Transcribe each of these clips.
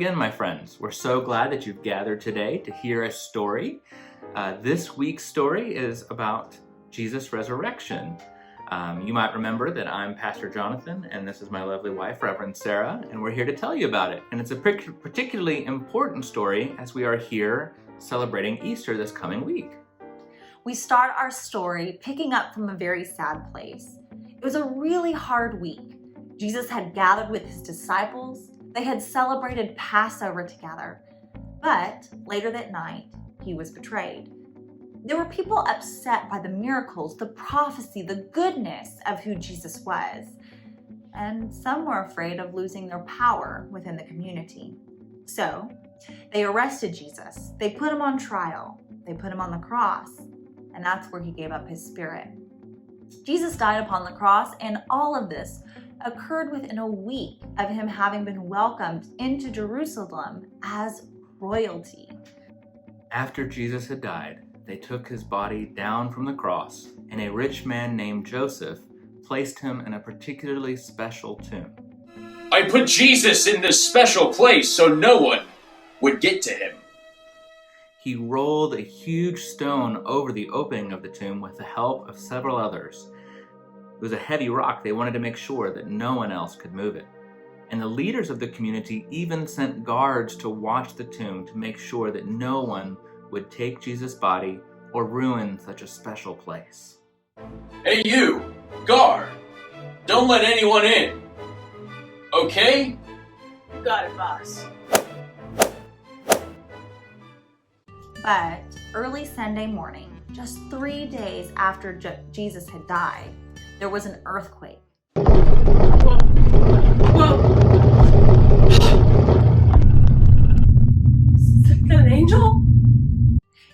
again, my friends. We're so glad that you've gathered today to hear a story. This week's story is about Jesus' resurrection. You might remember that I'm Pastor Jonathan, and this is my lovely wife, Reverend Sarah, and we're here to tell you about it. And it's a particularly important story as we are here celebrating Easter this coming week. We start our story picking up from a very sad place. It was a really hard week. Jesus had gathered with his disciples. They had celebrated Passover together. But later that night, he was betrayed. There were people upset by the miracles, the prophecy, the goodness of who Jesus was. And some were afraid of losing their power within the community. So they arrested Jesus. They put him on trial. They put him on the cross. And that's where he gave up his spirit. Jesus died upon the cross, and all of this occurred within a week of him having been welcomed into Jerusalem as royalty. After Jesus had died, they took his body down from the cross, and a rich man named Joseph placed him in a particularly special tomb. I put Jesus in this special place so no one would get to him. He rolled a huge stone over the opening of the tomb with the help of several others. It was a heavy rock. They wanted to make sure that no one else could move it. And the leaders of the community even sent guards to watch the tomb to make sure that no one would take Jesus' body or ruin such a special place. Hey you, guard, don't let anyone in. Okay? Got it, boss. But early Sunday morning, just 3 days after Jesus had died, there was an earthquake. Whoa. Is that an angel?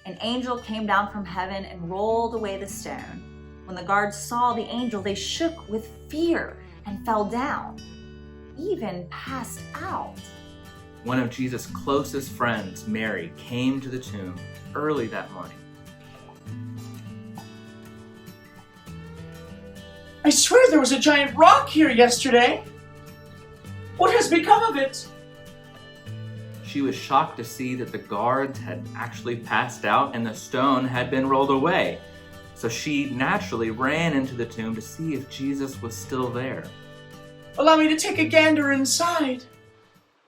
An angel came down from heaven and rolled away the stone. When the guards saw the angel, they shook with fear and fell down, even passed out. One of Jesus' closest friends, Mary, came to the tomb early that morning. I swear there was a giant rock here yesterday. What has become of it? She was shocked to see that the guards had actually passed out and the stone had been rolled away. So she naturally ran into the tomb to see if Jesus was still there. Allow me to take a gander inside.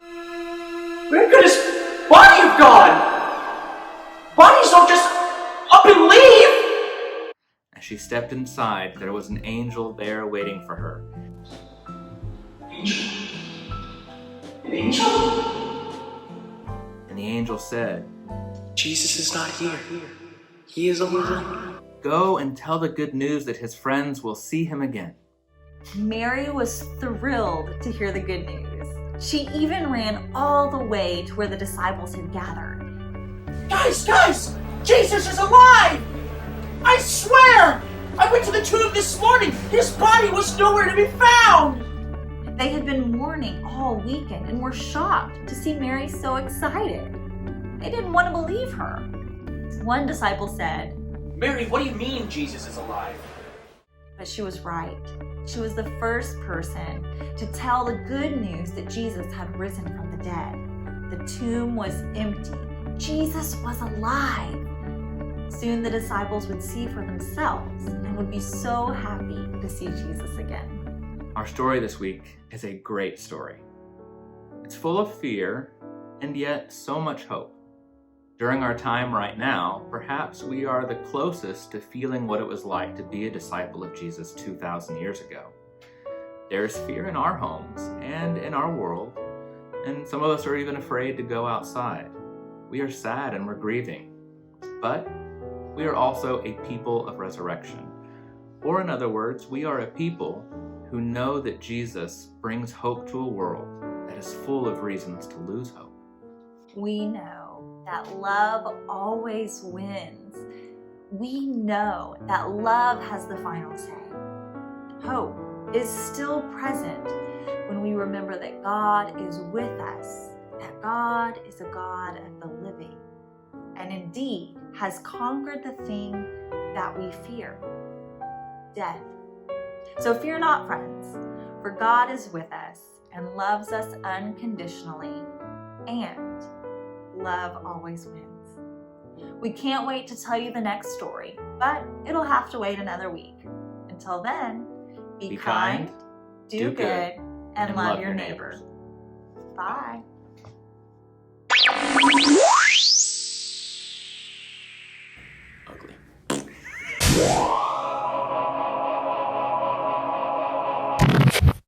Where could his body have gone? Bodies don't just up and leave! As she stepped inside, there was an angel there waiting for her. Angel? An angel? And the angel said, Jesus is not here. He is alive. "Go and tell the good news that his friends will see him again." Mary was thrilled to hear the good news. She even ran all the way to where the disciples had gathered. Guys! Jesus is alive! I swear! I went to the tomb this morning. His body was nowhere to be found. They had been mourning all weekend and were shocked to see Mary so excited. They didn't want to believe her. One disciple said, Mary, what do you mean Jesus is alive? but she was right. She was the first person to tell the good news that Jesus had risen from the dead. The tomb was empty. Jesus was alive. Soon the disciples would see for themselves and would be so happy to see Jesus again. Our story this week is a great story. It's full of fear and yet so much hope. During our time right now, perhaps we are the closest to feeling what it was like to be a disciple of Jesus 2,000 years ago. There's fear in our homes and in our world, and some of us are even afraid to go outside. We are sad and we're grieving, but we are also a people of resurrection. Or in other words, we are a people who know that Jesus brings hope to a world that is full of reasons to lose hope. We know that love always wins. We know that love has the final say. Hope is still present when we remember that God is with us, that God is a God of the living, and indeed has conquered the thing that we fear, death. So fear not, friends, for God is with us and loves us unconditionally. and love always wins. We can't wait to tell you the next story, but it'll have to wait another week. Until then, be kind, do good, and love your neighbor. Bye.